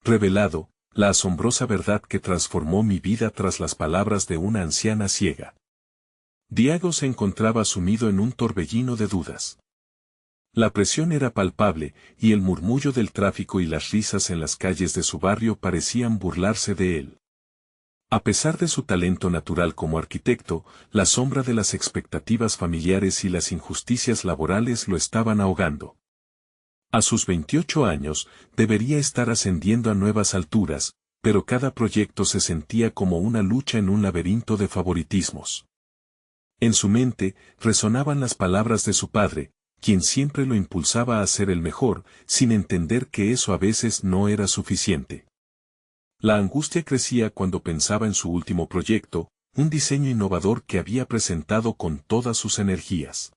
Revelado, la asombrosa verdad que transformó mi vida tras las palabras de una anciana ciega. Diego se encontraba sumido en un torbellino de dudas. La presión era palpable, y el murmullo del tráfico y las risas en las calles de su barrio parecían burlarse de él. A pesar de su talento natural como arquitecto, la sombra de las expectativas familiares y las injusticias laborales lo estaban ahogando. A sus 28 años, debería estar ascendiendo a nuevas alturas, pero cada proyecto se sentía como una lucha en un laberinto de favoritismos. En su mente, resonaban las palabras de su padre, quien siempre lo impulsaba a ser el mejor, sin entender que eso a veces no era suficiente. La angustia crecía cuando pensaba en su último proyecto, un diseño innovador que había presentado con todas sus energías.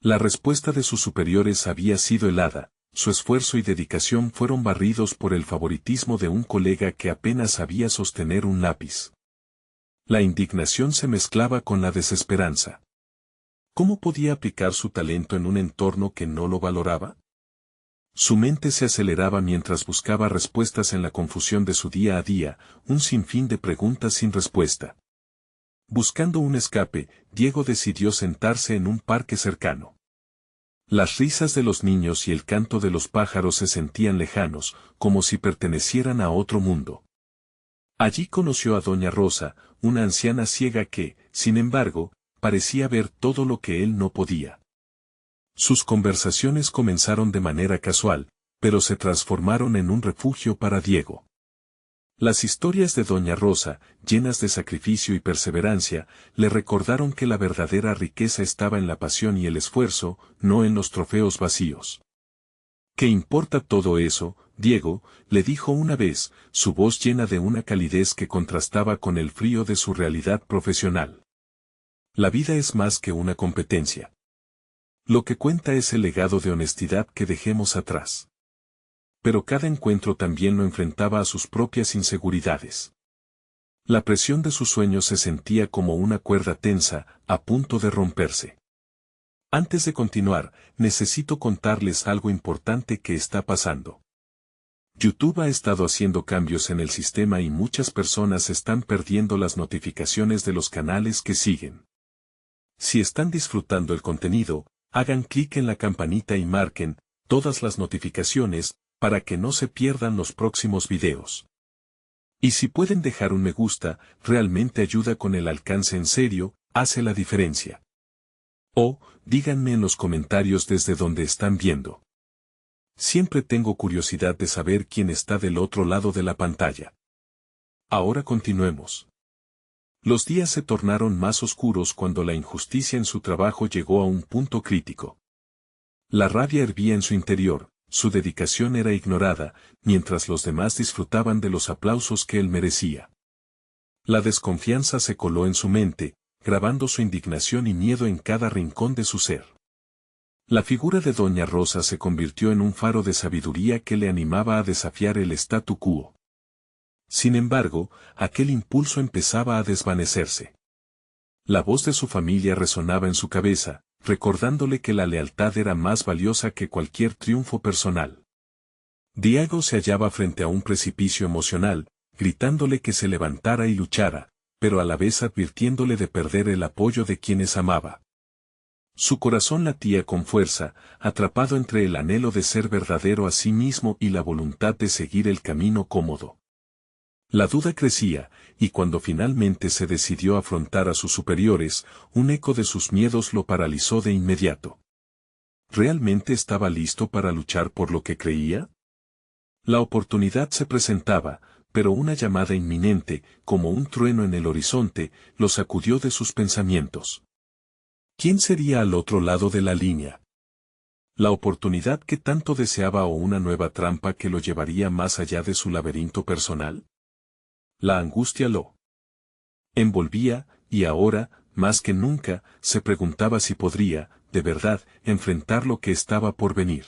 La respuesta de sus superiores había sido helada, su esfuerzo y dedicación fueron barridos por el favoritismo de un colega que apenas sabía sostener un lápiz. La indignación se mezclaba con la desesperanza. ¿Cómo podía aplicar su talento en un entorno que no lo valoraba? Su mente se aceleraba mientras buscaba respuestas en la confusión de su día a día, un sinfín de preguntas sin respuesta. Buscando un escape, Diego decidió sentarse en un parque cercano. Las risas de los niños y el canto de los pájaros se sentían lejanos, como si pertenecieran a otro mundo. Allí conoció a Doña Rosa, una anciana ciega que, sin embargo, parecía ver todo lo que él no podía. Sus conversaciones comenzaron de manera casual, pero se transformaron en un refugio para Diego. Las historias de Doña Rosa, llenas de sacrificio y perseverancia, le recordaron que la verdadera riqueza estaba en la pasión y el esfuerzo, no en los trofeos vacíos. ¿Qué importa todo eso, Diego?, le dijo una vez, su voz llena de una calidez que contrastaba con el frío de su realidad profesional. La vida es más que una competencia. Lo que cuenta es el legado de honestidad que dejemos atrás. Pero cada encuentro también lo enfrentaba a sus propias inseguridades. La presión de sus sueños se sentía como una cuerda tensa, a punto de romperse. Antes de continuar, necesito contarles algo importante que está pasando. YouTube ha estado haciendo cambios en el sistema y muchas personas están perdiendo las notificaciones de los canales que siguen. Si están disfrutando el contenido, hagan clic en la campanita y marquen todas las notificaciones para que no se pierdan los próximos videos. Y si pueden dejar un me gusta, realmente ayuda con el alcance en serio, hace la diferencia. O, díganme en los comentarios desde donde están viendo. Siempre tengo curiosidad de saber quién está del otro lado de la pantalla. Ahora continuemos. Los días se tornaron más oscuros cuando la injusticia en su trabajo llegó a un punto crítico. La rabia hervía en su interior, su dedicación era ignorada, mientras los demás disfrutaban de los aplausos que él merecía. La desconfianza se coló en su mente, grabando su indignación y miedo en cada rincón de su ser. La figura de Doña Rosa se convirtió en un faro de sabiduría que le animaba a desafiar el statu quo. Sin embargo, aquel impulso empezaba a desvanecerse. La voz de su familia resonaba en su cabeza, recordándole que la lealtad era más valiosa que cualquier triunfo personal. Diego se hallaba frente a un precipicio emocional, gritándole que se levantara y luchara, pero a la vez advirtiéndole de perder el apoyo de quienes amaba. Su corazón latía con fuerza, atrapado entre el anhelo de ser verdadero a sí mismo y la voluntad de seguir el camino cómodo. La duda crecía, y cuando finalmente se decidió a afrontar a sus superiores, un eco de sus miedos lo paralizó de inmediato. ¿Realmente estaba listo para luchar por lo que creía? La oportunidad se presentaba, pero una llamada inminente, como un trueno en el horizonte, lo sacudió de sus pensamientos. ¿Quién sería al otro lado de la línea? ¿La oportunidad que tanto deseaba o una nueva trampa que lo llevaría más allá de su laberinto personal? La angustia lo envolvía, y ahora, más que nunca, se preguntaba si podría, de verdad, enfrentar lo que estaba por venir.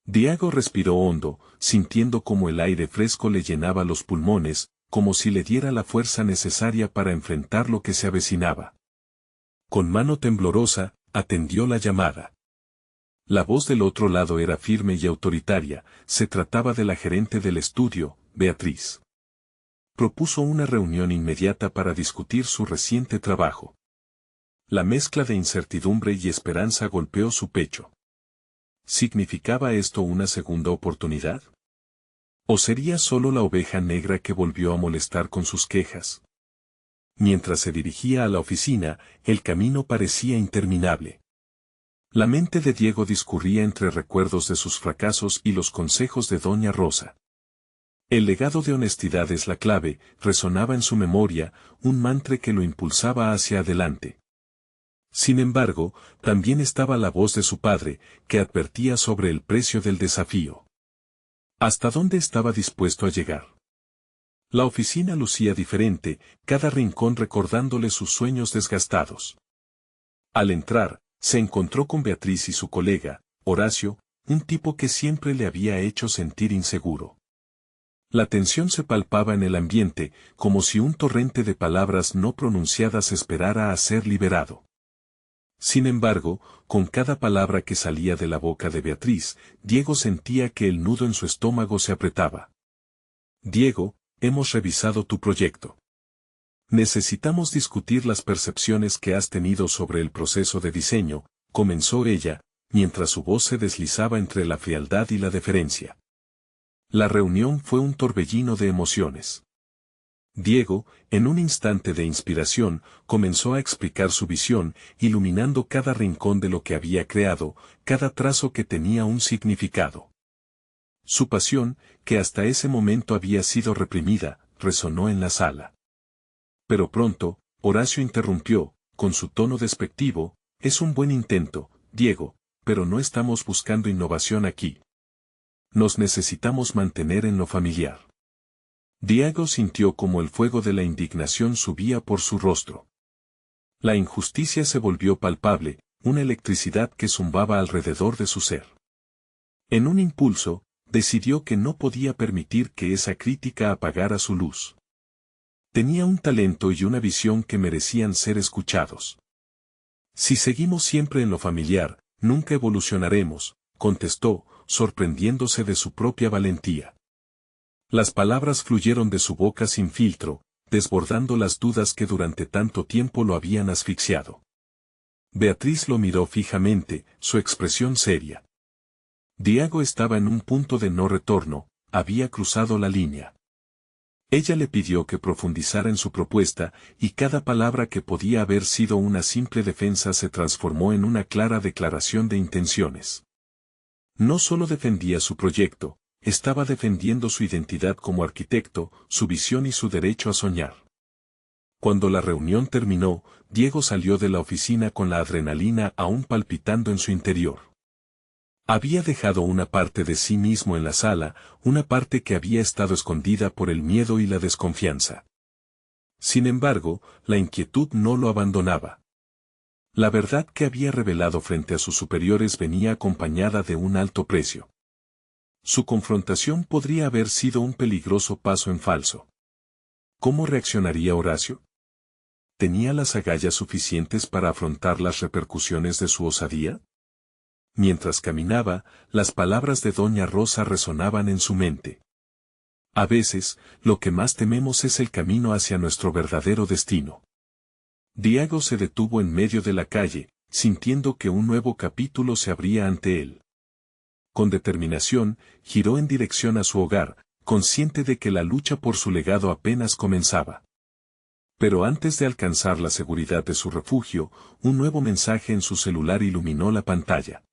Diego respiró hondo, sintiendo como el aire fresco le llenaba los pulmones, como si le diera la fuerza necesaria para enfrentar lo que se avecinaba. Con mano temblorosa, atendió la llamada. La voz del otro lado era firme y autoritaria, se trataba de la gerente del estudio, Beatriz. Propuso una reunión inmediata para discutir su reciente trabajo. La mezcla de incertidumbre y esperanza golpeó su pecho. ¿Significaba esto una segunda oportunidad? ¿O sería solo la oveja negra que volvió a molestar con sus quejas? Mientras se dirigía a la oficina, el camino parecía interminable. La mente de Diego discurría entre recuerdos de sus fracasos y los consejos de Doña Rosa. El legado de honestidad es la clave, resonaba en su memoria, un mantra que lo impulsaba hacia adelante. Sin embargo, también estaba la voz de su padre, que advertía sobre el precio del desafío. ¿Hasta dónde estaba dispuesto a llegar? La oficina lucía diferente, cada rincón recordándole sus sueños desgastados. Al entrar, se encontró con Beatriz y su colega, Horacio, un tipo que siempre le había hecho sentir inseguro. La tensión se palpaba en el ambiente, como si un torrente de palabras no pronunciadas esperara a ser liberado. Sin embargo, con cada palabra que salía de la boca de Beatriz, Diego sentía que el nudo en su estómago se apretaba. Diego, hemos revisado tu proyecto. Necesitamos discutir las percepciones que has tenido sobre el proceso de diseño, comenzó ella, mientras su voz se deslizaba entre la frialdad y la deferencia. La reunión fue un torbellino de emociones. Diego, en un instante de inspiración, comenzó a explicar su visión, iluminando cada rincón de lo que había creado, cada trazo que tenía un significado. Su pasión, que hasta ese momento había sido reprimida, resonó en la sala. Pero pronto, Horacio interrumpió, con su tono despectivo, es un buen intento, Diego, pero no estamos buscando innovación aquí. Nos necesitamos mantener en lo familiar. Diego sintió como el fuego de la indignación subía por su rostro. La injusticia se volvió palpable, una electricidad que zumbaba alrededor de su ser. En un impulso, decidió que no podía permitir que esa crítica apagara su luz. Tenía un talento y una visión que merecían ser escuchados. Si seguimos siempre en lo familiar, nunca evolucionaremos, contestó, sorprendiéndose de su propia valentía. Las palabras fluyeron de su boca sin filtro, desbordando las dudas que durante tanto tiempo lo habían asfixiado. Beatriz lo miró fijamente, su expresión seria. Diego estaba en un punto de no retorno, había cruzado la línea. Ella le pidió que profundizara en su propuesta, y cada palabra que podía haber sido una simple defensa se transformó en una clara declaración de intenciones. No solo defendía su proyecto, estaba defendiendo su identidad como arquitecto, su visión y su derecho a soñar. Cuando la reunión terminó, Diego salió de la oficina con la adrenalina aún palpitando en su interior. Había dejado una parte de sí mismo en la sala, una parte que había estado escondida por el miedo y la desconfianza. Sin embargo, la inquietud no lo abandonaba. La verdad que había revelado frente a sus superiores venía acompañada de un alto precio. Su confrontación podría haber sido un peligroso paso en falso. ¿Cómo reaccionaría Horacio? ¿Tenía las agallas suficientes para afrontar las repercusiones de su osadía? Mientras caminaba, las palabras de Doña Rosa resonaban en su mente. A veces, lo que más tememos es el camino hacia nuestro verdadero destino. Diego se detuvo en medio de la calle, sintiendo que un nuevo capítulo se abría ante él. Con determinación, giró en dirección a su hogar, consciente de que la lucha por su legado apenas comenzaba. Pero antes de alcanzar la seguridad de su refugio, un nuevo mensaje en su celular iluminó la pantalla.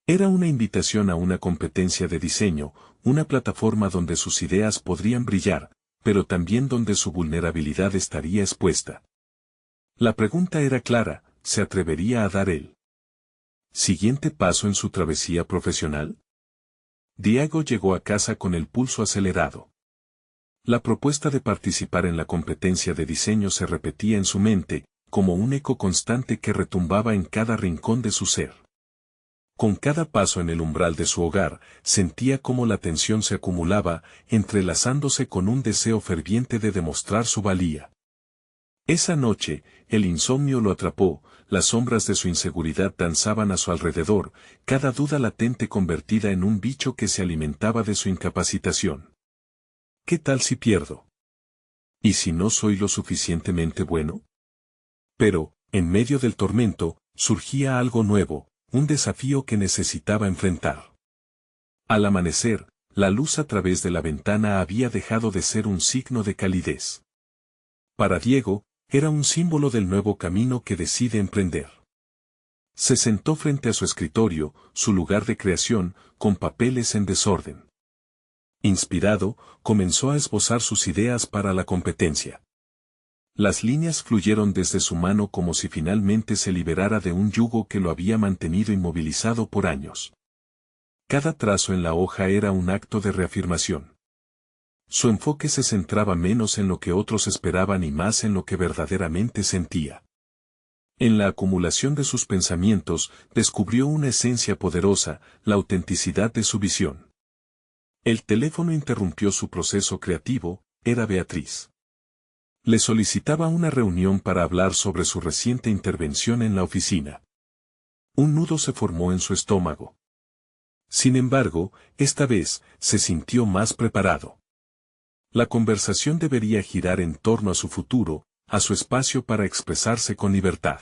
Era una invitación a una competencia de diseño, una plataforma donde sus ideas podrían brillar, pero también donde su vulnerabilidad estaría expuesta. La pregunta era clara, ¿se atrevería a dar el siguiente paso en su travesía profesional? Diego llegó a casa con el pulso acelerado. La propuesta de participar en la competencia de diseño se repetía en su mente, como un eco constante que retumbaba en cada rincón de su ser. Con cada paso en el umbral de su hogar, sentía cómo la tensión se acumulaba, entrelazándose con un deseo ferviente de demostrar su valía. Esa noche, el insomnio lo atrapó, las sombras de su inseguridad danzaban a su alrededor, cada duda latente convertida en un bicho que se alimentaba de su incapacitación. ¿Qué tal si pierdo? ¿Y si no soy lo suficientemente bueno? Pero, en medio del tormento, surgía algo nuevo, un desafío que necesitaba enfrentar. Al amanecer, la luz a través de la ventana había dejado de ser un signo de calidez. Para Diego, era un símbolo del nuevo camino que decide emprender. Se sentó frente a su escritorio, su lugar de creación, con papeles en desorden. Inspirado, comenzó a esbozar sus ideas para la competencia. Las líneas fluyeron desde su mano como si finalmente se liberara de un yugo que lo había mantenido inmovilizado por años. Cada trazo en la hoja era un acto de reafirmación. Su enfoque se centraba menos en lo que otros esperaban y más en lo que verdaderamente sentía. En la acumulación de sus pensamientos, descubrió una esencia poderosa, la autenticidad de su visión. El teléfono interrumpió su proceso creativo, era Beatriz. Le solicitaba una reunión para hablar sobre su reciente intervención en la oficina. Un nudo se formó en su estómago. Sin embargo, esta vez, se sintió más preparado. La conversación debería girar en torno a su futuro, a su espacio para expresarse con libertad.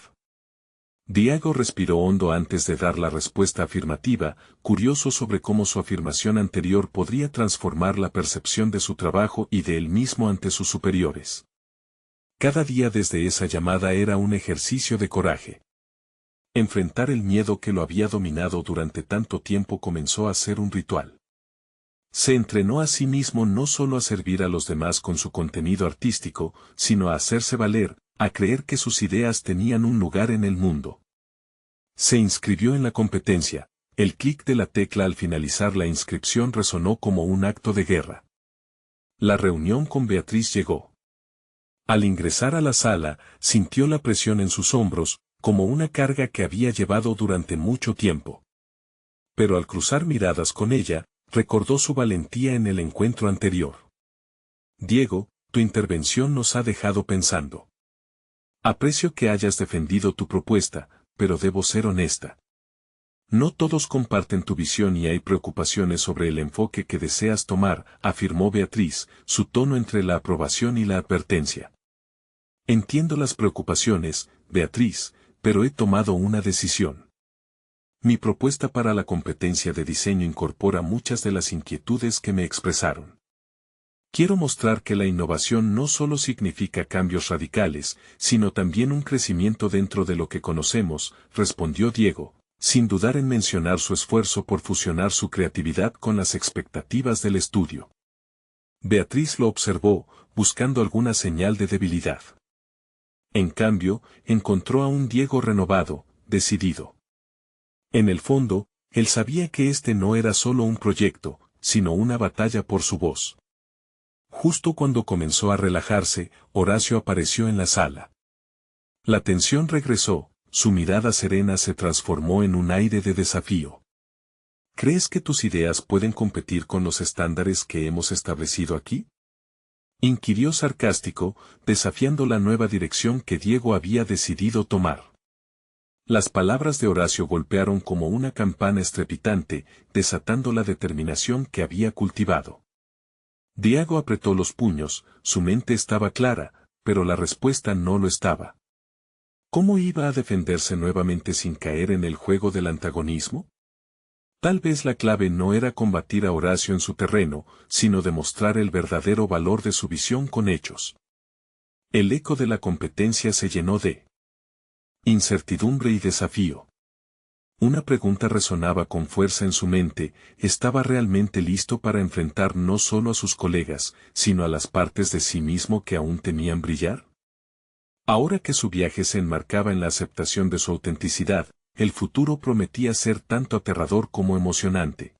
Diego respiró hondo antes de dar la respuesta afirmativa, curioso sobre cómo su afirmación anterior podría transformar la percepción de su trabajo y de él mismo ante sus superiores. Cada día desde esa llamada era un ejercicio de coraje. Enfrentar el miedo que lo había dominado durante tanto tiempo comenzó a ser un ritual. Se entrenó a sí mismo no solo a servir a los demás con su contenido artístico, sino a hacerse valer, a creer que sus ideas tenían un lugar en el mundo. Se inscribió en la competencia, el clic de la tecla al finalizar la inscripción resonó como un acto de guerra. La reunión con Beatriz llegó. Al ingresar a la sala, sintió la presión en sus hombros, como una carga que había llevado durante mucho tiempo. Pero al cruzar miradas con ella, recordó su valentía en el encuentro anterior. Diego, tu intervención nos ha dejado pensando. Aprecio que hayas defendido tu propuesta, pero debo ser honesta. No todos comparten tu visión y hay preocupaciones sobre el enfoque que deseas tomar, afirmó Beatriz, su tono entre la aprobación y la advertencia. Entiendo las preocupaciones, Beatriz, pero he tomado una decisión. Mi propuesta para la competencia de diseño incorpora muchas de las inquietudes que me expresaron. Quiero mostrar que la innovación no solo significa cambios radicales, sino también un crecimiento dentro de lo que conocemos, respondió Diego, sin dudar en mencionar su esfuerzo por fusionar su creatividad con las expectativas del estudio. Beatriz lo observó, buscando alguna señal de debilidad. En cambio, encontró a un Diego renovado, decidido. En el fondo, él sabía que este no era solo un proyecto, sino una batalla por su voz. Justo cuando comenzó a relajarse, Horacio apareció en la sala. La tensión regresó, su mirada serena se transformó en un aire de desafío. ¿Crees que tus ideas pueden competir con los estándares que hemos establecido aquí? Inquirió sarcástico, desafiando la nueva dirección que Diego había decidido tomar. Las palabras de Horacio golpearon como una campana estrepitante, desatando la determinación que había cultivado. Diego apretó los puños, su mente estaba clara, pero la respuesta no lo estaba. ¿Cómo iba a defenderse nuevamente sin caer en el juego del antagonismo? Tal vez la clave no era combatir a Horacio en su terreno, sino demostrar el verdadero valor de su visión con hechos. El eco de la competencia se llenó de incertidumbre y desafío. Una pregunta resonaba con fuerza en su mente, ¿estaba realmente listo para enfrentar no solo a sus colegas, sino a las partes de sí mismo que aún temían brillar? Ahora que su viaje se enmarcaba en la aceptación de su autenticidad, el futuro prometía ser tanto aterrador como emocionante.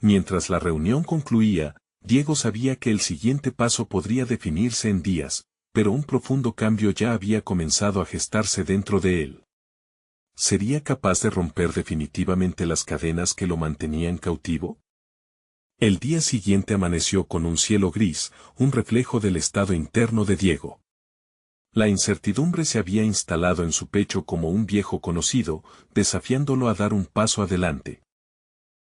Mientras la reunión concluía, Diego sabía que el siguiente paso podría definirse en días, pero un profundo cambio ya había comenzado a gestarse dentro de él. ¿Sería capaz de romper definitivamente las cadenas que lo mantenían cautivo? El día siguiente amaneció con un cielo gris, un reflejo del estado interno de Diego. La incertidumbre se había instalado en su pecho como un viejo conocido, desafiándolo a dar un paso adelante.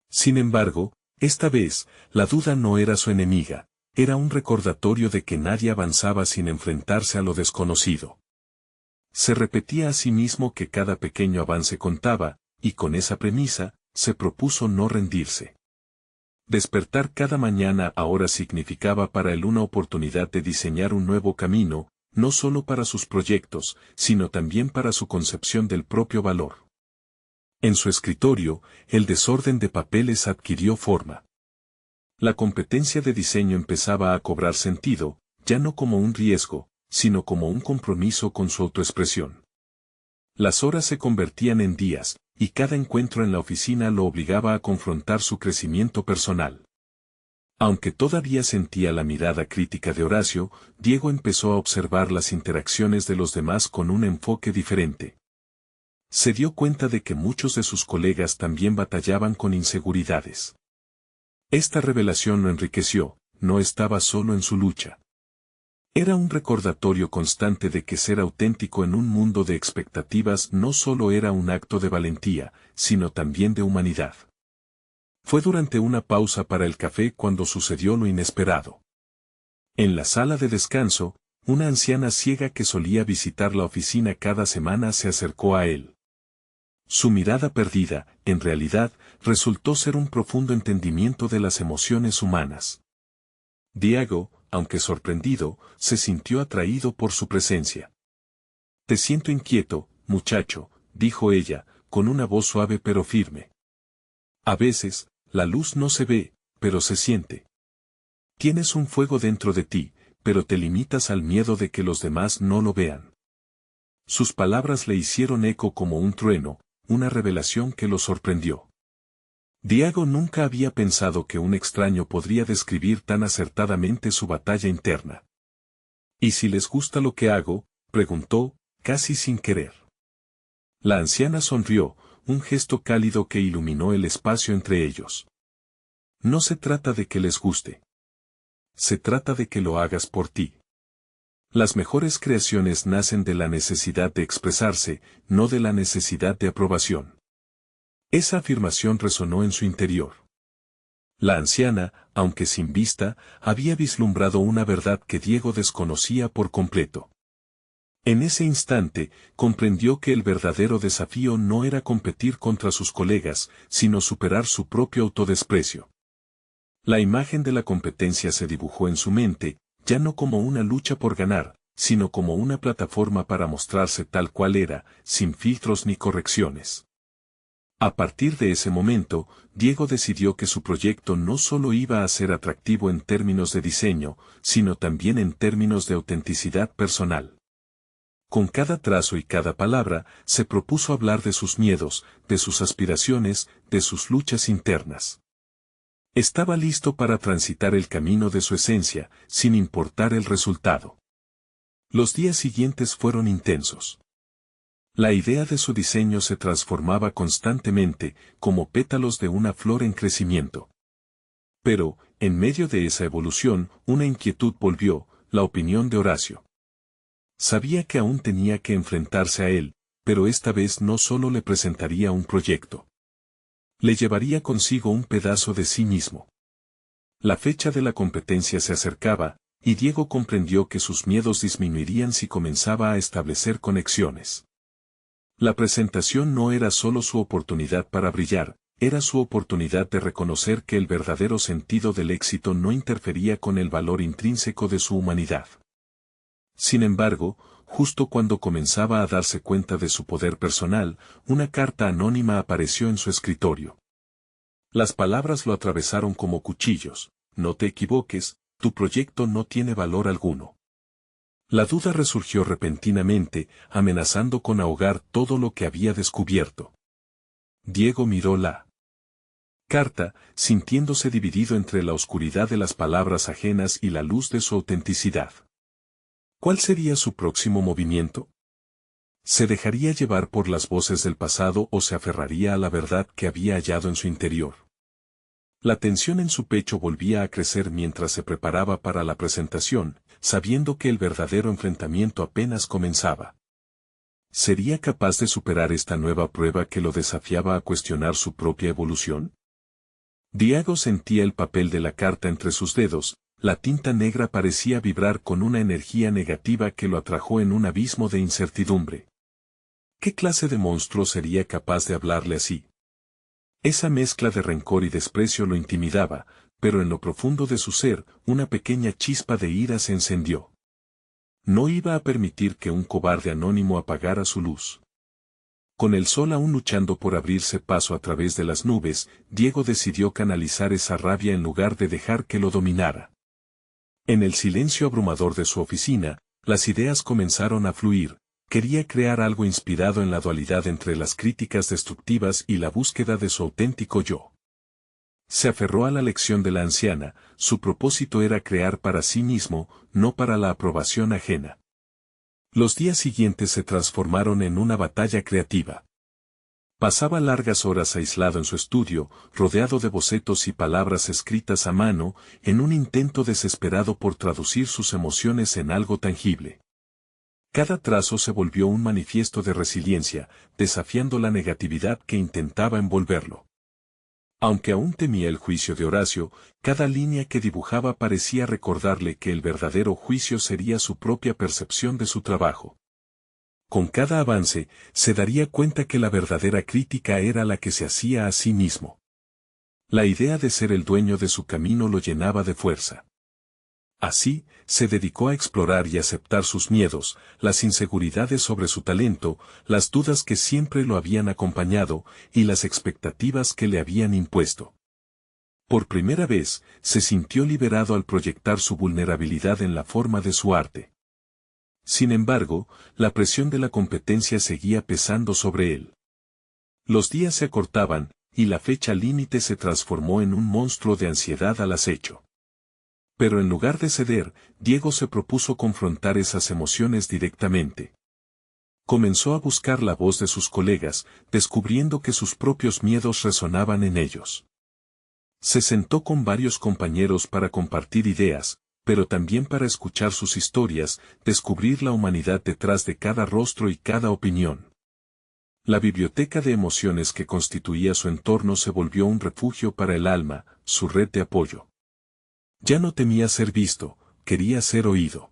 Sin embargo, esta vez, la duda no era su enemiga, era un recordatorio de que nadie avanzaba sin enfrentarse a lo desconocido. Se repetía a sí mismo que cada pequeño avance contaba, y con esa premisa, se propuso no rendirse. Despertar cada mañana ahora significaba para él una oportunidad de diseñar un nuevo camino, no solo para sus proyectos, sino también para su concepción del propio valor. En su escritorio, el desorden de papeles adquirió forma. La competencia de diseño empezaba a cobrar sentido, ya no como un riesgo, sino como un compromiso con su autoexpresión. Las horas se convertían en días, y cada encuentro en la oficina lo obligaba a confrontar su crecimiento personal. Aunque todavía sentía la mirada crítica de Horacio, Diego empezó a observar las interacciones de los demás con un enfoque diferente. Se dio cuenta de que muchos de sus colegas también batallaban con inseguridades. Esta revelación lo enriqueció, no estaba solo en su lucha. Era un recordatorio constante de que ser auténtico en un mundo de expectativas no solo era un acto de valentía, sino también de humanidad. Fue durante una pausa para el café cuando sucedió lo inesperado. En la sala de descanso, una anciana ciega que solía visitar la oficina cada semana se acercó a él. Su mirada perdida, en realidad, resultó ser un profundo entendimiento de las emociones humanas. Diego, aunque sorprendido, se sintió atraído por su presencia. «Te siento inquieto, muchacho», dijo ella, con una voz suave pero firme. «A veces, la luz no se ve, pero se siente. Tienes un fuego dentro de ti, pero te limitas al miedo de que los demás no lo vean». Sus palabras le hicieron eco como un trueno, una revelación que lo sorprendió. Diego nunca había pensado que un extraño podría describir tan acertadamente su batalla interna. «¿Y si les gusta lo que hago?», preguntó, casi sin querer. La anciana sonrió, un gesto cálido que iluminó el espacio entre ellos. «No se trata de que les guste. Se trata de que lo hagas por ti. Las mejores creaciones nacen de la necesidad de expresarse, no de la necesidad de aprobación». Esa afirmación resonó en su interior. La anciana, aunque sin vista, había vislumbrado una verdad que Diego desconocía por completo. En ese instante, comprendió que el verdadero desafío no era competir contra sus colegas, sino superar su propio autodesprecio. La imagen de la competencia se dibujó en su mente, ya no como una lucha por ganar, sino como una plataforma para mostrarse tal cual era, sin filtros ni correcciones. A partir de ese momento, Diego decidió que su proyecto no solo iba a ser atractivo en términos de diseño, sino también en términos de autenticidad personal. Con cada trazo y cada palabra, se propuso hablar de sus miedos, de sus aspiraciones, de sus luchas internas. Estaba listo para transitar el camino de su esencia, sin importar el resultado. Los días siguientes fueron intensos. La idea de su diseño se transformaba constantemente, como pétalos de una flor en crecimiento. Pero, en medio de esa evolución, una inquietud volvió, la opinión de Horacio. Sabía que aún tenía que enfrentarse a él, pero esta vez no solo le presentaría un proyecto. Le llevaría consigo un pedazo de sí mismo. La fecha de la competencia se acercaba, y Diego comprendió que sus miedos disminuirían si comenzaba a establecer conexiones. La presentación no era solo su oportunidad para brillar, era su oportunidad de reconocer que el verdadero sentido del éxito no interfería con el valor intrínseco de su humanidad. Sin embargo, justo cuando comenzaba a darse cuenta de su poder personal, una carta anónima apareció en su escritorio. Las palabras lo atravesaron como cuchillos: «No te equivoques, tu proyecto no tiene valor alguno». La duda resurgió repentinamente, amenazando con ahogar todo lo que había descubierto. Diego miró la carta, sintiéndose dividido entre la oscuridad de las palabras ajenas y la luz de su autenticidad. ¿Cuál sería su próximo movimiento? ¿Se dejaría llevar por las voces del pasado o se aferraría a la verdad que había hallado en su interior? La tensión en su pecho volvía a crecer mientras se preparaba para la presentación, sabiendo que el verdadero enfrentamiento apenas comenzaba. ¿Sería capaz de superar esta nueva prueba que lo desafiaba a cuestionar su propia evolución? Diego sentía el papel de la carta entre sus dedos, la tinta negra parecía vibrar con una energía negativa que lo atrajo en un abismo de incertidumbre. ¿Qué clase de monstruo sería capaz de hablarle así? Esa mezcla de rencor y desprecio lo intimidaba, pero en lo profundo de su ser, una pequeña chispa de ira se encendió. No iba a permitir que un cobarde anónimo apagara su luz. Con el sol aún luchando por abrirse paso a través de las nubes, Diego decidió canalizar esa rabia en lugar de dejar que lo dominara. En el silencio abrumador de su oficina, las ideas comenzaron a fluir. Quería crear algo inspirado en la dualidad entre las críticas destructivas y la búsqueda de su auténtico yo. Se aferró a la lección de la anciana, su propósito era crear para sí mismo, no para la aprobación ajena. Los días siguientes se transformaron en una batalla creativa. Pasaba largas horas aislado en su estudio, rodeado de bocetos y palabras escritas a mano, en un intento desesperado por traducir sus emociones en algo tangible. Cada trazo se volvió un manifiesto de resiliencia, desafiando la negatividad que intentaba envolverlo. Aunque aún temía el juicio de Horacio, cada línea que dibujaba parecía recordarle que el verdadero juicio sería su propia percepción de su trabajo. Con cada avance, se daría cuenta que la verdadera crítica era la que se hacía a sí mismo. La idea de ser el dueño de su camino lo llenaba de fuerza. Así, se dedicó a explorar y aceptar sus miedos, las inseguridades sobre su talento, las dudas que siempre lo habían acompañado, y las expectativas que le habían impuesto. Por primera vez, se sintió liberado al proyectar su vulnerabilidad en la forma de su arte. Sin embargo, la presión de la competencia seguía pesando sobre él. Los días se acortaban, y la fecha límite se transformó en un monstruo de ansiedad al acecho. Pero en lugar de ceder, Diego se propuso confrontar esas emociones directamente. Comenzó a buscar la voz de sus colegas, descubriendo que sus propios miedos resonaban en ellos. Se sentó con varios compañeros para compartir ideas, pero también para escuchar sus historias, descubrir la humanidad detrás de cada rostro y cada opinión. La biblioteca de emociones que constituía su entorno se volvió un refugio para el alma, su red de apoyo. Ya no temía ser visto, quería ser oído.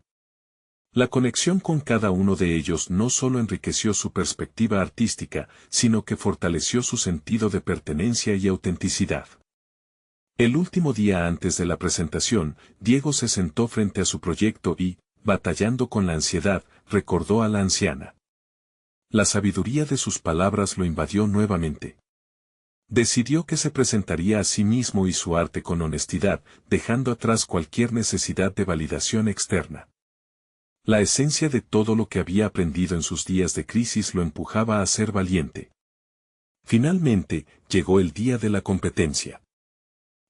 La conexión con cada uno de ellos no solo enriqueció su perspectiva artística, sino que fortaleció su sentido de pertenencia y autenticidad. El último día antes de la presentación, Diego se sentó frente a su proyecto y, batallando con la ansiedad, recordó a la anciana. La sabiduría de sus palabras lo invadió nuevamente. Decidió que se presentaría a sí mismo y su arte con honestidad, dejando atrás cualquier necesidad de validación externa. La esencia de todo lo que había aprendido en sus días de crisis lo empujaba a ser valiente. Finalmente, llegó el día de la competencia.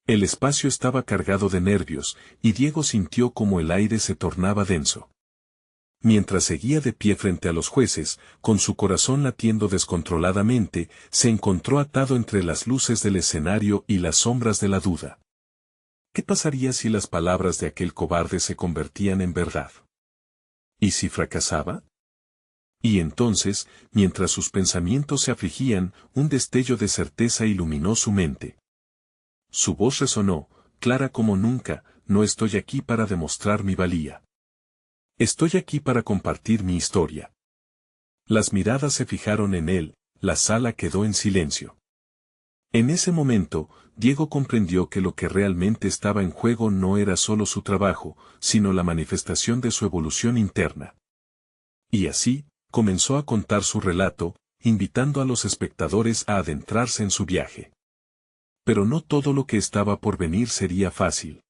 El espacio estaba cargado de nervios, y Diego sintió como el aire se tornaba denso. Mientras seguía de pie frente a los jueces, con su corazón latiendo descontroladamente, se encontró atado entre las luces del escenario y las sombras de la duda. ¿Qué pasaría si las palabras de aquel cobarde se convertían en verdad? ¿Y si fracasaba? Y entonces, mientras sus pensamientos se afligían, un destello de certeza iluminó su mente. Su voz resonó, clara como nunca: no estoy aquí para demostrar mi valía. Estoy aquí para compartir mi historia. Las miradas se fijaron en él, la sala quedó en silencio. En ese momento, Diego comprendió que lo que realmente estaba en juego no era solo su trabajo, sino la manifestación de su evolución interna. Y así, comenzó a contar su relato, invitando a los espectadores a adentrarse en su viaje. Pero no todo lo que estaba por venir sería fácil.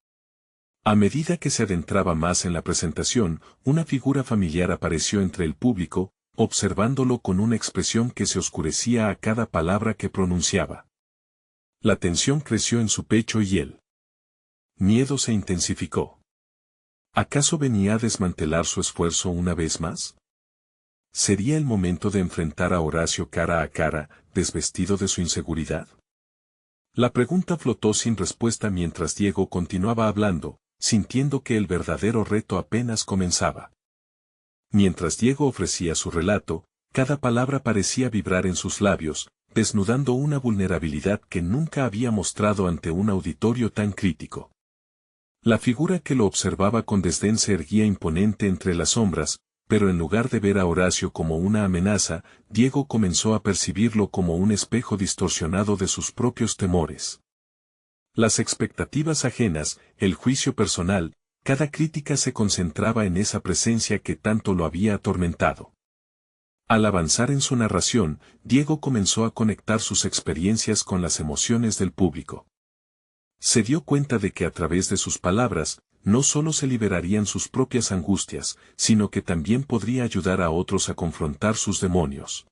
A medida que se adentraba más en la presentación, una figura familiar apareció entre el público, observándolo con una expresión que se oscurecía a cada palabra que pronunciaba. La tensión creció en su pecho y el miedo se intensificó. ¿Acaso venía a desmantelar su esfuerzo una vez más? ¿Sería el momento de enfrentar a Horacio cara a cara, desvestido de su inseguridad? La pregunta flotó sin respuesta mientras Diego continuaba hablando, sintiendo que el verdadero reto apenas comenzaba. Mientras Diego ofrecía su relato, cada palabra parecía vibrar en sus labios, desnudando una vulnerabilidad que nunca había mostrado ante un auditorio tan crítico. La figura que lo observaba con desdén se erguía imponente entre las sombras, pero en lugar de ver a Horacio como una amenaza, Diego comenzó a percibirlo como un espejo distorsionado de sus propios temores. Las expectativas ajenas, el juicio personal, cada crítica se concentraba en esa presencia que tanto lo había atormentado. Al avanzar en su narración, Diego comenzó a conectar sus experiencias con las emociones del público. Se dio cuenta de que a través de sus palabras, no solo se liberarían sus propias angustias, sino que también podría ayudar a otros a confrontar sus demonios.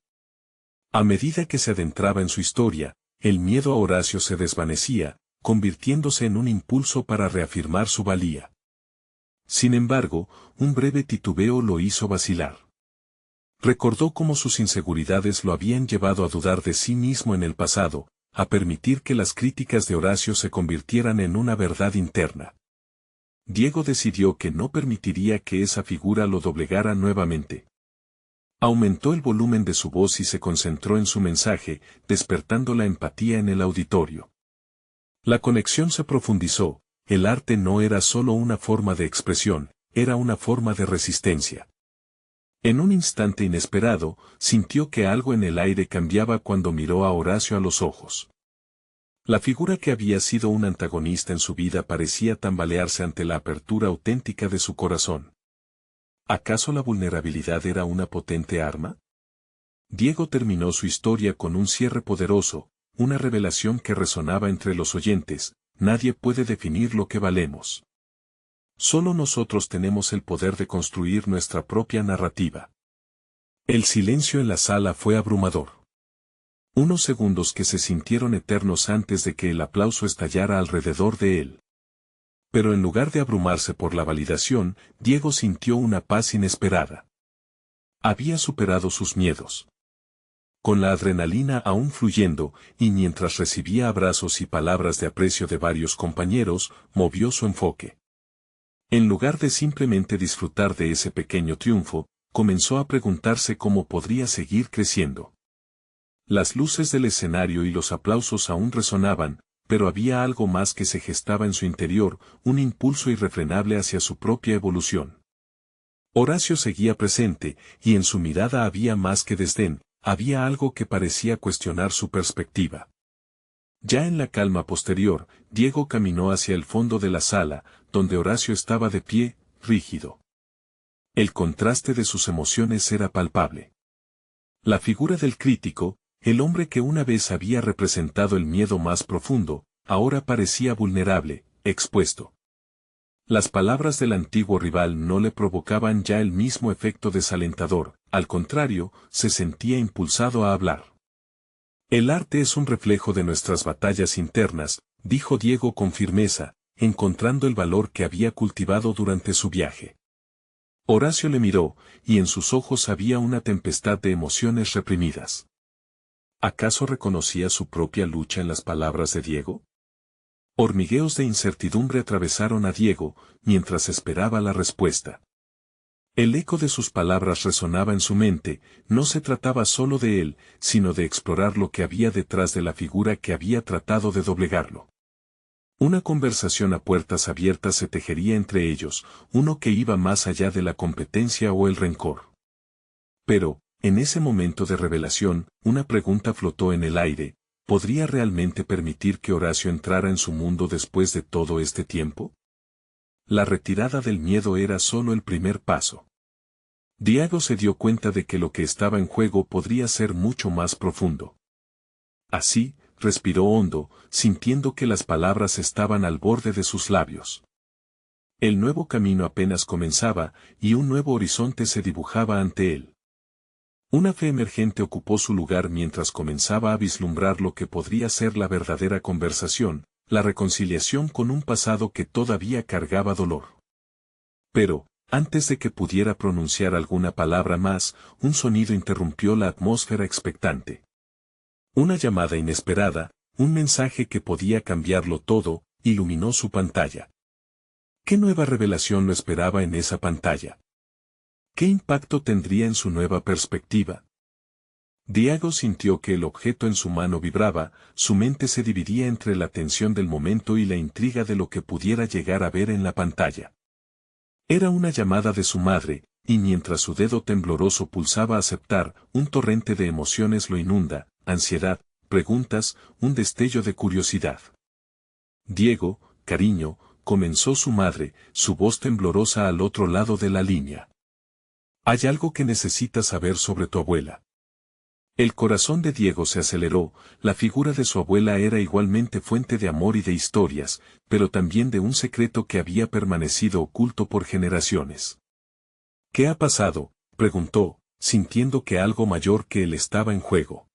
A medida que se adentraba en su historia, el miedo a Horacio se desvanecía, convirtiéndose en un impulso para reafirmar su valía. Sin embargo, un breve titubeo lo hizo vacilar. Recordó cómo sus inseguridades lo habían llevado a dudar de sí mismo en el pasado, a permitir que las críticas de Horacio se convirtieran en una verdad interna. Diego decidió que no permitiría que esa figura lo doblegara nuevamente. Aumentó el volumen de su voz y se concentró en su mensaje, despertando la empatía en el auditorio. La conexión se profundizó, el arte no era solo una forma de expresión, era una forma de resistencia. En un instante inesperado, sintió que algo en el aire cambiaba cuando miró a Horacio a los ojos. La figura que había sido un antagonista en su vida parecía tambalearse ante la apertura auténtica de su corazón. ¿Acaso la vulnerabilidad era una potente arma? Diego terminó su historia con un cierre poderoso, una revelación que resonaba entre los oyentes: nadie puede definir lo que valemos. Solo nosotros tenemos el poder de construir nuestra propia narrativa. El silencio en la sala fue abrumador. Unos segundos que se sintieron eternos antes de que el aplauso estallara alrededor de él. Pero en lugar de abrumarse por la validación, Diego sintió una paz inesperada. Había superado sus miedos. Con la adrenalina aún fluyendo, y mientras recibía abrazos y palabras de aprecio de varios compañeros, movió su enfoque. En lugar de simplemente disfrutar de ese pequeño triunfo, comenzó a preguntarse cómo podría seguir creciendo. Las luces del escenario y los aplausos aún resonaban, pero había algo más que se gestaba en su interior, un impulso irrefrenable hacia su propia evolución. Horacio seguía presente, y en su mirada había más que desdén, había algo que parecía cuestionar su perspectiva. Ya en la calma posterior, Diego caminó hacia el fondo de la sala, donde Horacio estaba de pie, rígido. El contraste de sus emociones era palpable. La figura del crítico, el hombre que una vez había representado el miedo más profundo, ahora parecía vulnerable, expuesto. Las palabras del antiguo rival no le provocaban ya el mismo efecto desalentador, al contrario, se sentía impulsado a hablar. El arte es un reflejo de nuestras batallas internas, dijo Diego con firmeza, encontrando el valor que había cultivado durante su viaje. Horacio le miró, y en sus ojos había una tempestad de emociones reprimidas. ¿Acaso reconocía su propia lucha en las palabras de Diego? Hormigueos de incertidumbre atravesaron a Diego, mientras esperaba la respuesta. El eco de sus palabras resonaba en su mente, no se trataba solo de él, sino de explorar lo que había detrás de la figura que había tratado de doblegarlo. Una conversación a puertas abiertas se tejería entre ellos, uno que iba más allá de la competencia o el rencor. Pero, en ese momento de revelación, una pregunta flotó en el aire: ¿podría realmente permitir que Horacio entrara en su mundo después de todo este tiempo? La retirada del miedo era solo el primer paso. Diego se dio cuenta de que lo que estaba en juego podría ser mucho más profundo. Así, respiró hondo, sintiendo que las palabras estaban al borde de sus labios. El nuevo camino apenas comenzaba, y un nuevo horizonte se dibujaba ante él. Una fe emergente ocupó su lugar mientras comenzaba a vislumbrar lo que podría ser la verdadera conversación, la reconciliación con un pasado que todavía cargaba dolor. Pero, antes de que pudiera pronunciar alguna palabra más, un sonido interrumpió la atmósfera expectante. Una llamada inesperada, un mensaje que podía cambiarlo todo, iluminó su pantalla. ¿Qué nueva revelación lo esperaba en esa pantalla? ¿Qué impacto tendría en su nueva perspectiva? Diego sintió que el objeto en su mano vibraba, su mente se dividía entre la tensión del momento y la intriga de lo que pudiera llegar a ver en la pantalla. Era una llamada de su madre, y mientras su dedo tembloroso pulsaba aceptar, un torrente de emociones lo inunda, ansiedad, preguntas, un destello de curiosidad. Diego, cariño, comenzó su madre, su voz temblorosa al otro lado de la línea. Hay algo que necesitas saber sobre tu abuela. El corazón de Diego se aceleró, la figura de su abuela era igualmente fuente de amor y de historias, pero también de un secreto que había permanecido oculto por generaciones. ¿Qué ha pasado?, preguntó, sintiendo que algo mayor que él estaba en juego.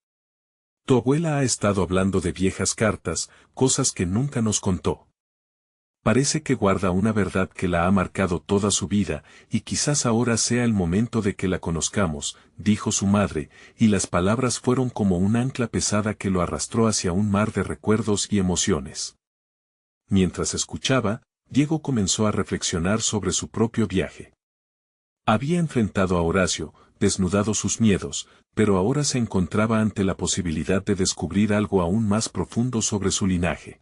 Tu abuela ha estado hablando de viejas cartas, cosas que nunca nos contó. Parece que guarda una verdad que la ha marcado toda su vida, y quizás ahora sea el momento de que la conozcamos, dijo su madre, y las palabras fueron como un ancla pesada que lo arrastró hacia un mar de recuerdos y emociones. Mientras escuchaba, Diego comenzó a reflexionar sobre su propio viaje. Había enfrentado a Horacio, desnudado sus miedos, pero ahora se encontraba ante la posibilidad de descubrir algo aún más profundo sobre su linaje.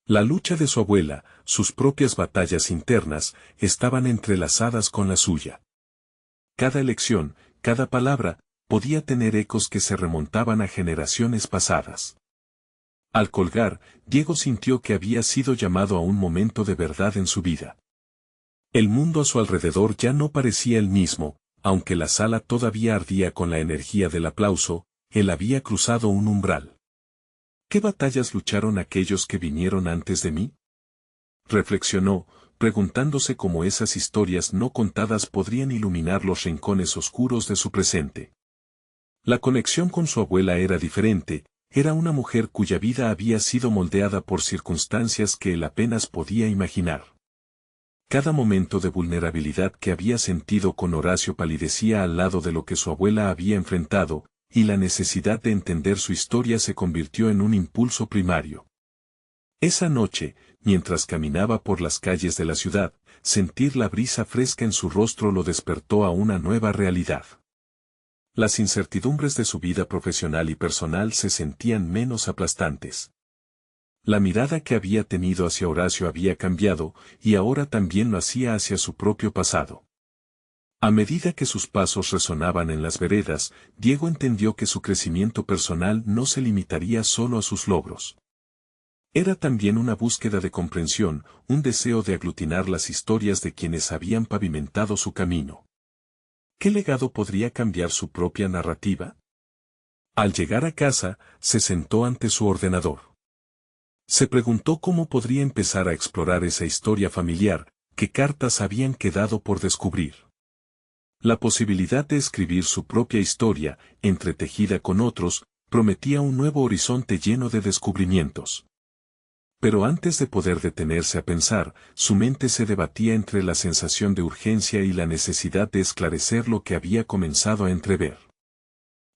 La lucha de su abuela, sus propias batallas internas, estaban entrelazadas con la suya. Cada elección, cada palabra, podía tener ecos que se remontaban a generaciones pasadas. Al colgar, Diego sintió que había sido llamado a un momento de verdad en su vida. El mundo a su alrededor ya no parecía el mismo, aunque la sala todavía ardía con la energía del aplauso, él había cruzado un umbral. ¿Qué batallas lucharon aquellos que vinieron antes de mí? Reflexionó, preguntándose cómo esas historias no contadas podrían iluminar los rincones oscuros de su presente. La conexión con su abuela era diferente, era una mujer cuya vida había sido moldeada por circunstancias que él apenas podía imaginar. Cada momento de vulnerabilidad que había sentido con Horacio palidecía al lado de lo que su abuela había enfrentado, y la necesidad de entender su historia se convirtió en un impulso primario. Esa noche, mientras caminaba por las calles de la ciudad, sentir la brisa fresca en su rostro lo despertó a una nueva realidad. Las incertidumbres de su vida profesional y personal se sentían menos aplastantes. La mirada que había tenido hacia Horacio había cambiado, y ahora también lo hacía hacia su propio pasado. A medida que sus pasos resonaban en las veredas, Diego entendió que su crecimiento personal no se limitaría solo a sus logros. Era también una búsqueda de comprensión, un deseo de aglutinar las historias de quienes habían pavimentado su camino. ¿Qué legado podría cambiar su propia narrativa? Al llegar a casa, se sentó ante su ordenador. Se preguntó cómo podría empezar a explorar esa historia familiar, qué cartas habían quedado por descubrir. La posibilidad de escribir su propia historia, entretejida con otros, prometía un nuevo horizonte lleno de descubrimientos. Pero antes de poder detenerse a pensar, su mente se debatía entre la sensación de urgencia y la necesidad de esclarecer lo que había comenzado a entrever.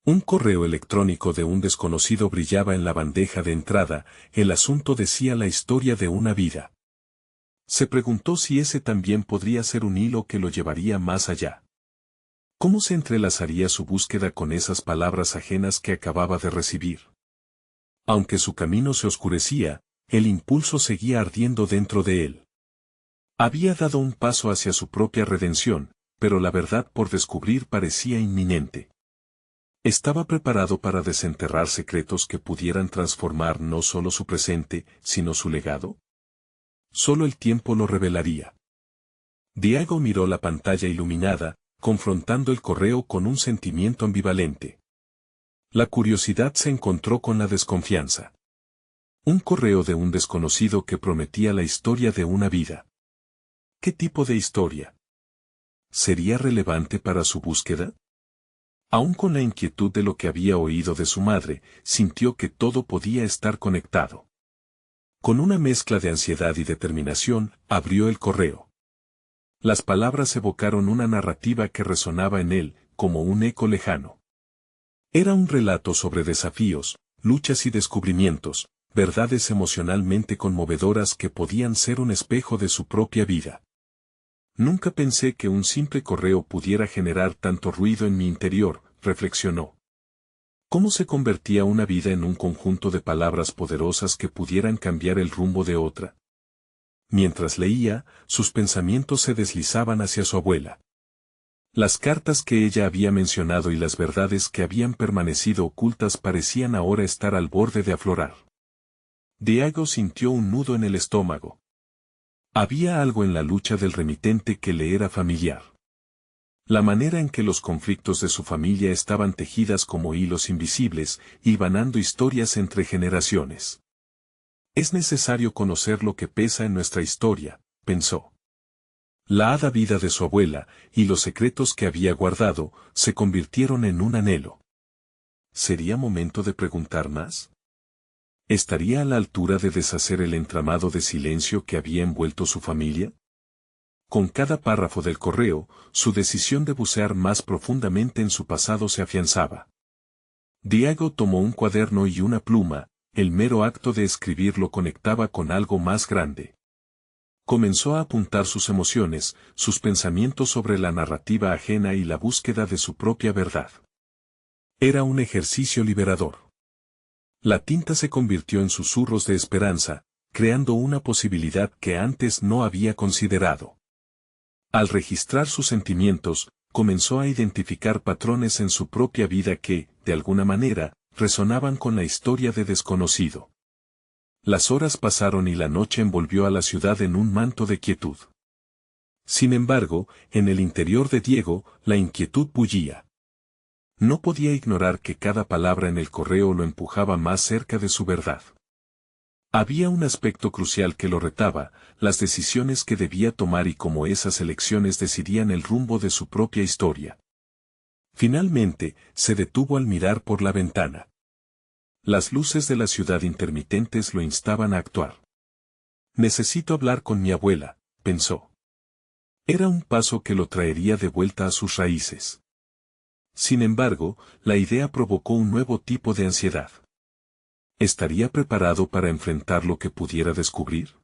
Un correo electrónico de un desconocido brillaba en la bandeja de entrada, el asunto decía la historia de una vida. Se preguntó si ese también podría ser un hilo que lo llevaría más allá. ¿Cómo se entrelazaría su búsqueda con esas palabras ajenas que acababa de recibir? Aunque su camino se oscurecía, el impulso seguía ardiendo dentro de él. Había dado un paso hacia su propia redención, pero la verdad por descubrir parecía inminente. Estaba preparado para desenterrar secretos que pudieran transformar no solo su presente, sino su legado. Solo el tiempo lo revelaría. Diego miró la pantalla iluminada, confrontando el correo con un sentimiento ambivalente. La curiosidad se encontró con la desconfianza. Un correo de un desconocido que prometía la historia de una vida. ¿Qué tipo de historia? ¿Sería relevante para su búsqueda? Aún con la inquietud de lo que había oído de su madre, sintió que todo podía estar conectado. Con una mezcla de ansiedad y determinación, abrió el correo. Las palabras evocaron una narrativa que resonaba en él, como un eco lejano. Era un relato sobre desafíos, luchas y descubrimientos, verdades emocionalmente conmovedoras que podían ser un espejo de su propia vida. Nunca pensé que un simple correo pudiera generar tanto ruido en mi interior, reflexionó. ¿Cómo se convertía una vida en un conjunto de palabras poderosas que pudieran cambiar el rumbo de otra? Mientras leía, sus pensamientos se deslizaban hacia su abuela. Las cartas que ella había mencionado y las verdades que habían permanecido ocultas parecían ahora estar al borde de aflorar. Diego sintió un nudo en el estómago. Había algo en la lucha del remitente que le era familiar. La manera en que los conflictos de su familia estaban tejidas como hilos invisibles, hilvanando historias entre generaciones. Es necesario conocer lo que pesa en nuestra historia, pensó. La hada vida de su abuela, y los secretos que había guardado, se convirtieron en un anhelo. ¿Sería momento de preguntar más? ¿Estaría a la altura de deshacer el entramado de silencio que había envuelto su familia? Con cada párrafo del correo, su decisión de bucear más profundamente en su pasado se afianzaba. Diego tomó un cuaderno y una pluma, el mero acto de escribir lo conectaba con algo más grande. Comenzó a apuntar sus emociones, sus pensamientos sobre la narrativa ajena y la búsqueda de su propia verdad. Era un ejercicio liberador. La tinta se convirtió en susurros de esperanza, creando una posibilidad que antes no había considerado. Al registrar sus sentimientos, comenzó a identificar patrones en su propia vida que, de alguna manera, resonaban con la historia de desconocido. Las horas pasaron y la noche envolvió a la ciudad en un manto de quietud. Sin embargo, en el interior de Diego, la inquietud bullía. No podía ignorar que cada palabra en el correo lo empujaba más cerca de su verdad. Había un aspecto crucial que lo retaba, las decisiones que debía tomar y cómo esas elecciones decidían el rumbo de su propia historia. Finalmente, se detuvo al mirar por la ventana. Las luces de la ciudad intermitentes lo instaban a actuar. Necesito hablar con mi abuela, pensó. Era un paso que lo traería de vuelta a sus raíces. Sin embargo, la idea provocó un nuevo tipo de ansiedad. ¿Estaría preparado para enfrentar lo que pudiera descubrir?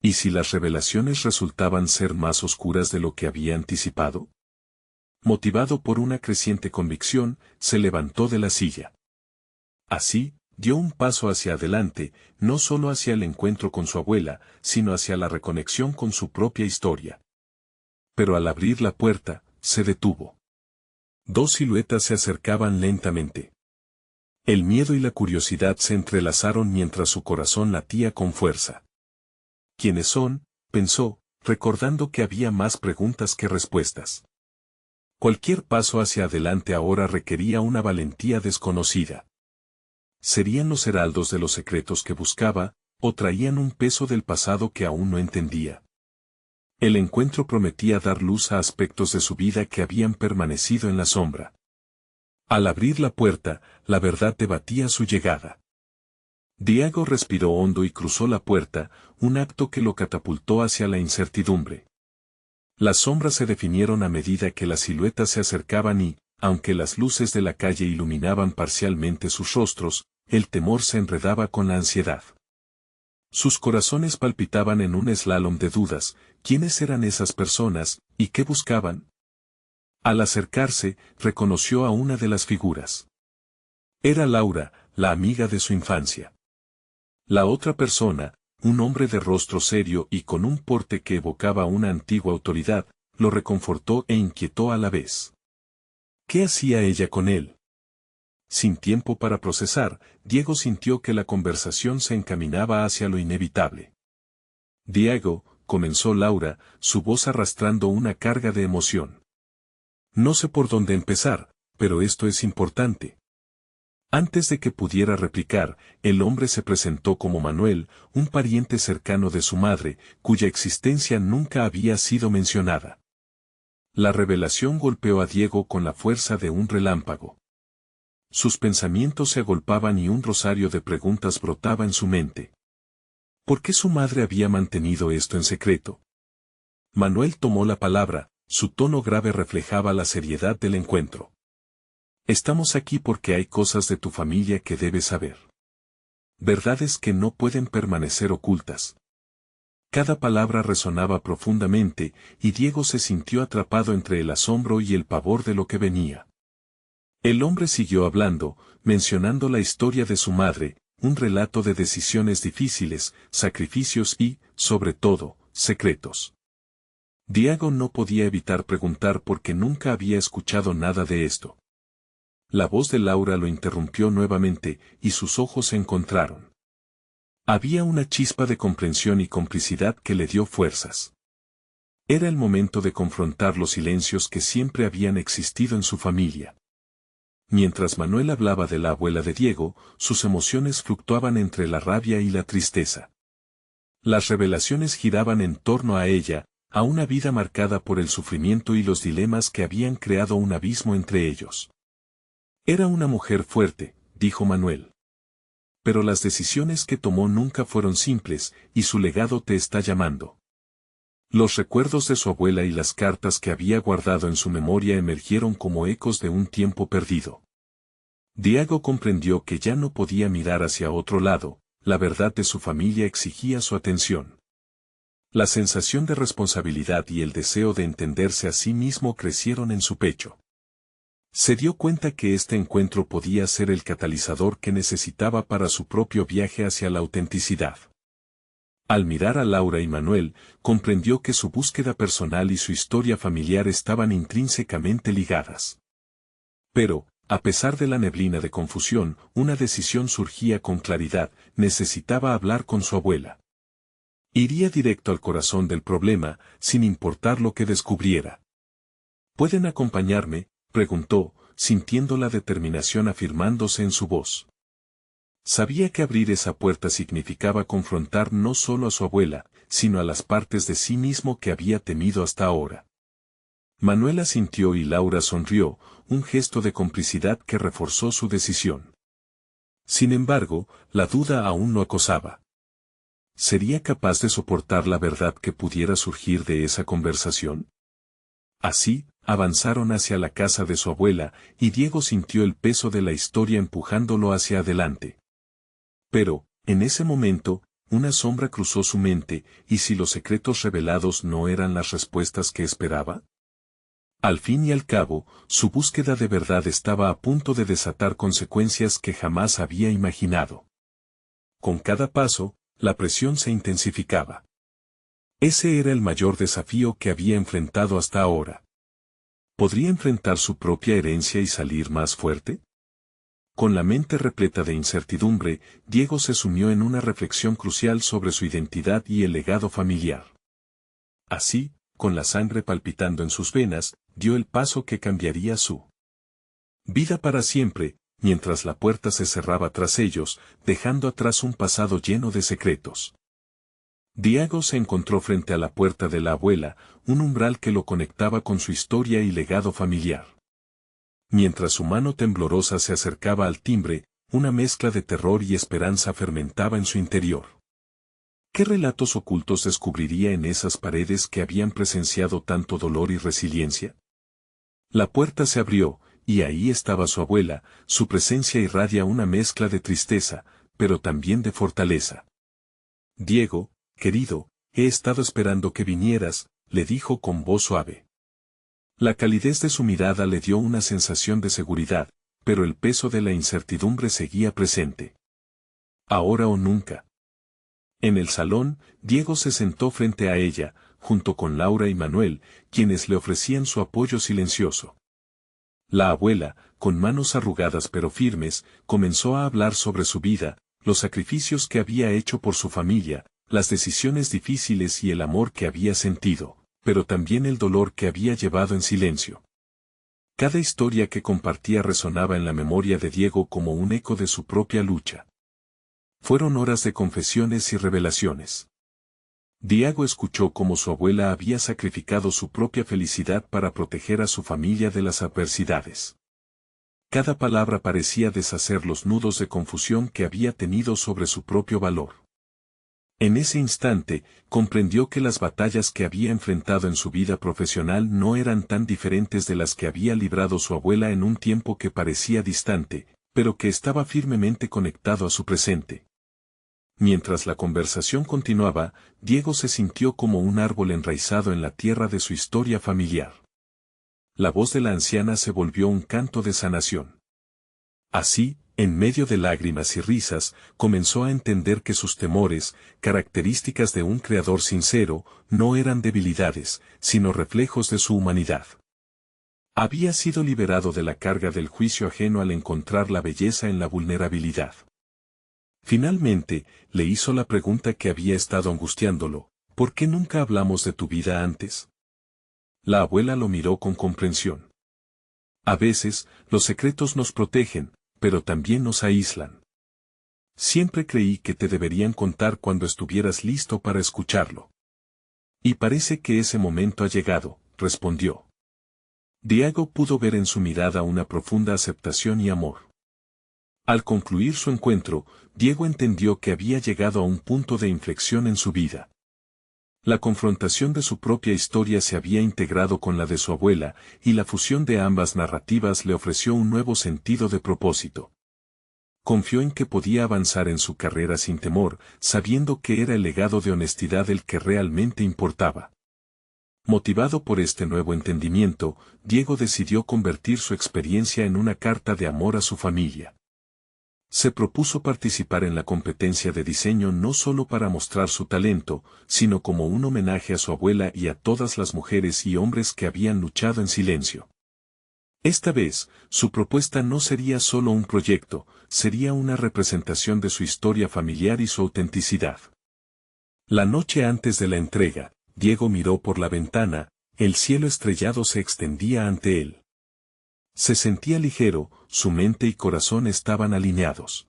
¿Y si las revelaciones resultaban ser más oscuras de lo que había anticipado? Motivado por una creciente convicción, se levantó de la silla. Así, dio un paso hacia adelante, no solo hacia el encuentro con su abuela, sino hacia la reconexión con su propia historia. Pero al abrir la puerta, se detuvo. Dos siluetas se acercaban lentamente. El miedo y la curiosidad se entrelazaron mientras su corazón latía con fuerza. ¿Quiénes son?, pensó, recordando que había más preguntas que respuestas. Cualquier paso hacia adelante ahora requería una valentía desconocida. ¿Serían los heraldos de los secretos que buscaba, o traían un peso del pasado que aún no entendía? El encuentro prometía dar luz a aspectos de su vida que habían permanecido en la sombra. Al abrir la puerta, la verdad debatía su llegada. Diego respiró hondo y cruzó la puerta, un acto que lo catapultó hacia la incertidumbre. Las sombras se definieron a medida que las siluetas se acercaban y, aunque las luces de la calle iluminaban parcialmente sus rostros, el temor se enredaba con la ansiedad. Sus corazones palpitaban en un slalom de dudas. ¿Quiénes eran esas personas, y qué buscaban? Al acercarse, reconoció a una de las figuras. Era Laura, la amiga de su infancia. La otra persona, un hombre de rostro serio y con un porte que evocaba una antigua autoridad, lo reconfortó e inquietó a la vez. ¿Qué hacía ella con él? Sin tiempo para procesar, Diego sintió que la conversación se encaminaba hacia lo inevitable. Diego, comenzó Laura, su voz arrastrando una carga de emoción. No sé por dónde empezar, pero esto es importante. Antes de que pudiera replicar, el hombre se presentó como Manuel, un pariente cercano de su madre, cuya existencia nunca había sido mencionada. La revelación golpeó a Diego con la fuerza de un relámpago. Sus pensamientos se agolpaban y un rosario de preguntas brotaba en su mente. ¿Por qué su madre había mantenido esto en secreto? Manuel tomó la palabra, su tono grave reflejaba la seriedad del encuentro. Estamos aquí porque hay cosas de tu familia que debes saber. Verdades que no pueden permanecer ocultas. Cada palabra resonaba profundamente, y Diego se sintió atrapado entre el asombro y el pavor de lo que venía. El hombre siguió hablando, mencionando la historia de su madre, un relato de decisiones difíciles, sacrificios y, sobre todo, secretos. Diego no podía evitar preguntar porque nunca había escuchado nada de esto. La voz de Laura lo interrumpió nuevamente, y sus ojos se encontraron. Había una chispa de comprensión y complicidad que le dio fuerzas. Era el momento de confrontar los silencios que siempre habían existido en su familia. Mientras Manuel hablaba de la abuela de Diego, sus emociones fluctuaban entre la rabia y la tristeza. Las revelaciones giraban en torno a ella, a una vida marcada por el sufrimiento y los dilemas que habían creado un abismo entre ellos. Era una mujer fuerte, dijo Manuel. Pero las decisiones que tomó nunca fueron simples, y su legado te está llamando. Los recuerdos de su abuela y las cartas que había guardado en su memoria emergieron como ecos de un tiempo perdido. Diego comprendió que ya no podía mirar hacia otro lado, la verdad de su familia exigía su atención. La sensación de responsabilidad y el deseo de entenderse a sí mismo crecieron en su pecho. Se dio cuenta que este encuentro podía ser el catalizador que necesitaba para su propio viaje hacia la autenticidad. Al mirar a Laura y Manuel, comprendió que su búsqueda personal y su historia familiar estaban intrínsecamente ligadas. Pero, a pesar de la neblina de confusión, una decisión surgía con claridad: necesitaba hablar con su abuela. Iría directo al corazón del problema, sin importar lo que descubriera. ¿Pueden acompañarme?, preguntó, sintiendo la determinación afirmándose en su voz. Sabía que abrir esa puerta significaba confrontar no solo a su abuela, sino a las partes de sí mismo que había temido hasta ahora. Manuel asintió y Laura sonrió, un gesto de complicidad que reforzó su decisión. Sin embargo, la duda aún lo acosaba. ¿Sería capaz de soportar la verdad que pudiera surgir de esa conversación? Así, avanzaron hacia la casa de su abuela, y Diego sintió el peso de la historia empujándolo hacia adelante. Pero, en ese momento, una sombra cruzó su mente: ¿y si los secretos revelados no eran las respuestas que esperaba? Al fin y al cabo, su búsqueda de verdad estaba a punto de desatar consecuencias que jamás había imaginado. Con cada paso, la presión se intensificaba. Ese era el mayor desafío que había enfrentado hasta ahora. ¿Podría enfrentar su propia herencia y salir más fuerte? Con la mente repleta de incertidumbre, Diego se sumió en una reflexión crucial sobre su identidad y el legado familiar. Así, con la sangre palpitando en sus venas, dio el paso que cambiaría su vida para siempre, mientras la puerta se cerraba tras ellos, dejando atrás un pasado lleno de secretos. Diego se encontró frente a la puerta de la abuela, un umbral que lo conectaba con su historia y legado familiar. Mientras su mano temblorosa se acercaba al timbre, una mezcla de terror y esperanza fermentaba en su interior. ¿Qué relatos ocultos descubriría en esas paredes que habían presenciado tanto dolor y resiliencia? La puerta se abrió, y ahí estaba su abuela. Su presencia irradia una mezcla de tristeza, pero también de fortaleza. Diego, querido, he estado esperando que vinieras, le dijo con voz suave. La calidez de su mirada le dio una sensación de seguridad, pero el peso de la incertidumbre seguía presente. Ahora o nunca. En el salón, Diego se sentó frente a ella, junto con Laura y Manuel, quienes le ofrecían su apoyo silencioso. La abuela, con manos arrugadas pero firmes, comenzó a hablar sobre su vida, los sacrificios que había hecho por su familia, las decisiones difíciles y el amor que había sentido, pero también el dolor que había llevado en silencio. Cada historia que compartía resonaba en la memoria de Diego como un eco de su propia lucha. Fueron horas de confesiones y revelaciones. Diego escuchó cómo su abuela había sacrificado su propia felicidad para proteger a su familia de las adversidades. Cada palabra parecía deshacer los nudos de confusión que había tenido sobre su propio valor. En ese instante, comprendió que las batallas que había enfrentado en su vida profesional no eran tan diferentes de las que había librado su abuela en un tiempo que parecía distante, pero que estaba firmemente conectado a su presente. Mientras la conversación continuaba, Diego se sintió como un árbol enraizado en la tierra de su historia familiar. La voz de la anciana se volvió un canto de sanación. Así, en medio de lágrimas y risas, comenzó a entender que sus temores, características de un creador sincero, no eran debilidades, sino reflejos de su humanidad. Había sido liberado de la carga del juicio ajeno al encontrar la belleza en la vulnerabilidad. Finalmente, le hizo la pregunta que había estado angustiándolo: ¿por qué nunca hablamos de tu vida antes? La abuela lo miró con comprensión. A veces, los secretos nos protegen, pero también nos aíslan. Siempre creí que te deberían contar cuando estuvieras listo para escucharlo. Y parece que ese momento ha llegado, respondió. Diego pudo ver en su mirada una profunda aceptación y amor. Al concluir su encuentro, Diego entendió que había llegado a un punto de inflexión en su vida. La confrontación de su propia historia se había integrado con la de su abuela, y la fusión de ambas narrativas le ofreció un nuevo sentido de propósito. Confió en que podía avanzar en su carrera sin temor, sabiendo que era el legado de honestidad el que realmente importaba. Motivado por este nuevo entendimiento, Diego decidió convertir su experiencia en una carta de amor a su familia. Se propuso participar en la competencia de diseño no solo para mostrar su talento, sino como un homenaje a su abuela y a todas las mujeres y hombres que habían luchado en silencio. Esta vez, su propuesta no sería solo un proyecto, sería una representación de su historia familiar y su autenticidad. La noche antes de la entrega, Diego miró por la ventana, el cielo estrellado se extendía ante él. Se sentía ligero, su mente y corazón estaban alineados.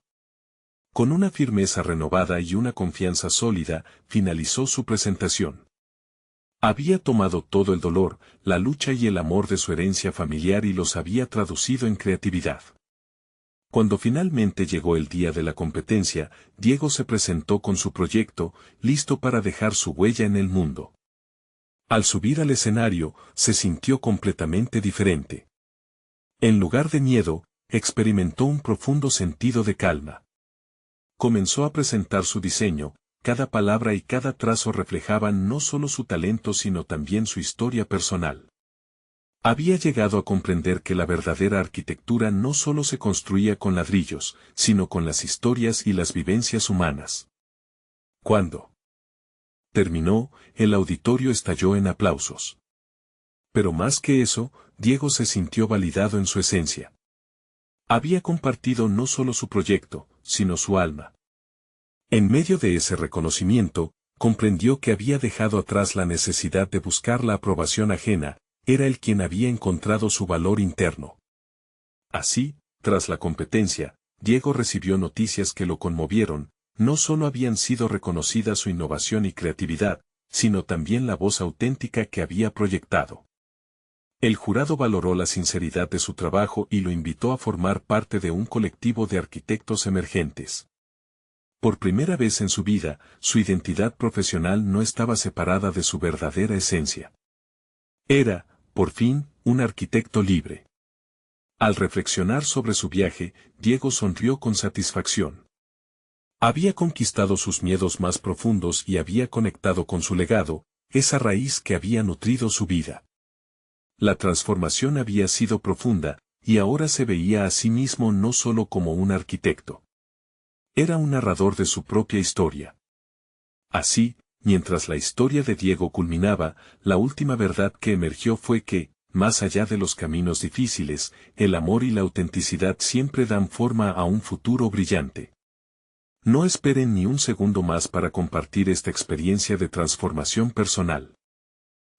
Con una firmeza renovada y una confianza sólida, finalizó su presentación. Había tomado todo el dolor, la lucha y el amor de su herencia familiar y los había traducido en creatividad. Cuando finalmente llegó el día de la competencia, Diego se presentó con su proyecto, listo para dejar su huella en el mundo. Al subir al escenario, se sintió completamente diferente. En lugar de miedo, experimentó un profundo sentido de calma. Comenzó a presentar su diseño, cada palabra y cada trazo reflejaban no solo su talento sino también su historia personal. Había llegado a comprender que la verdadera arquitectura no solo se construía con ladrillos, sino con las historias y las vivencias humanas. Cuando terminó, el auditorio estalló en aplausos. Pero más que eso, Diego se sintió validado en su esencia. Había compartido no solo su proyecto, sino su alma. En medio de ese reconocimiento, comprendió que había dejado atrás la necesidad de buscar la aprobación ajena, era él quien había encontrado su valor interno. Así, tras la competencia, Diego recibió noticias que lo conmovieron, no solo habían sido reconocidas su innovación y creatividad, sino también la voz auténtica que había proyectado. El jurado valoró la sinceridad de su trabajo y lo invitó a formar parte de un colectivo de arquitectos emergentes. Por primera vez en su vida, su identidad profesional no estaba separada de su verdadera esencia. Era, por fin, un arquitecto libre. Al reflexionar sobre su viaje, Diego sonrió con satisfacción. Había conquistado sus miedos más profundos y había conectado con su legado, esa raíz que había nutrido su vida. La transformación había sido profunda, y ahora se veía a sí mismo no solo como un arquitecto. Era un narrador de su propia historia. Así, mientras la historia de Diego culminaba, la última verdad que emergió fue que, más allá de los caminos difíciles, el amor y la autenticidad siempre dan forma a un futuro brillante. No esperen ni un segundo más para compartir esta experiencia de transformación personal.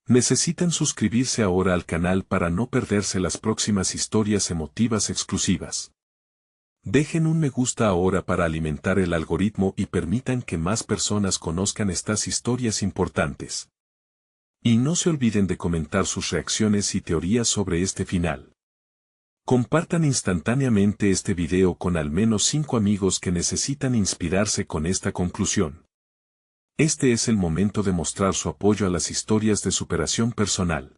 Necesitan suscribirse ahora al canal para no perderse las próximas historias emotivas exclusivas. Dejen un me gusta ahora para alimentar el algoritmo y permitan que más personas conozcan estas historias importantes. Y no se olviden de comentar sus reacciones y teorías sobre este final. Compartan instantáneamente este video con al menos 5 amigos que necesitan inspirarse con esta conclusión. Este es el momento de mostrar su apoyo a las historias de superación personal.